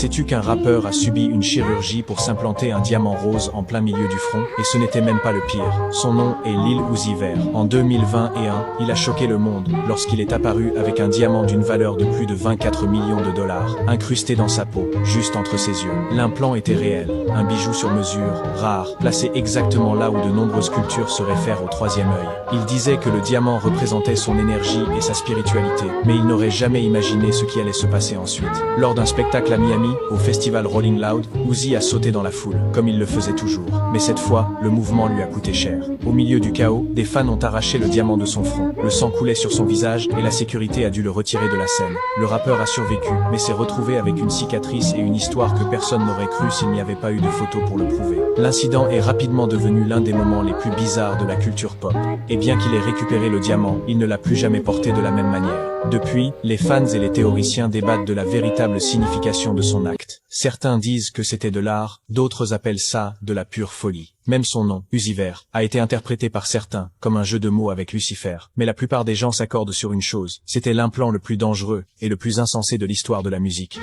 Sais-tu qu'un rappeur a subi une chirurgie pour s'implanter un diamant rose en plein milieu du front? Et ce n'était même pas le pire. Son nom est Lil Uzi Vert. En 2021, il a choqué le monde lorsqu'il est apparu avec un diamant d'une valeur de plus de 24 millions de dollars, incrusté dans sa peau, juste entre ses yeux. L'implant était réel, un bijou sur mesure, rare, placé exactement là où de nombreuses cultures se réfèrent au troisième œil. Il disait que le diamant représentait son énergie et sa spiritualité, mais il n'aurait jamais imaginé ce qui allait se passer ensuite. Lors d'un spectacle à Miami, au festival Rolling Loud, Uzi a sauté dans la foule, comme il le faisait toujours. Mais cette fois, le mouvement lui a coûté cher. Au milieu du chaos, des fans ont arraché le diamant de son front. Le sang coulait sur son visage et la sécurité a dû le retirer de la scène. Le rappeur a survécu, mais s'est retrouvé avec une cicatrice et une histoire que personne n'aurait cru s'il n'y avait pas eu de photos pour le prouver. L'incident est rapidement devenu l'un des moments les plus bizarres de la culture pop. Et bien qu'il ait récupéré le diamant, il ne l'a plus jamais porté de la même manière. Depuis, les fans et les théoriciens débattent de la véritable signification de son acte. Certains disent que c'était de l'art, d'autres appellent ça de la pure folie. Même son nom, Uzi Vert, a été interprété par certains comme un jeu de mots avec Lucifer. Mais la plupart des gens s'accordent sur une chose, c'était l'implant le plus dangereux et le plus insensé de l'histoire de la musique.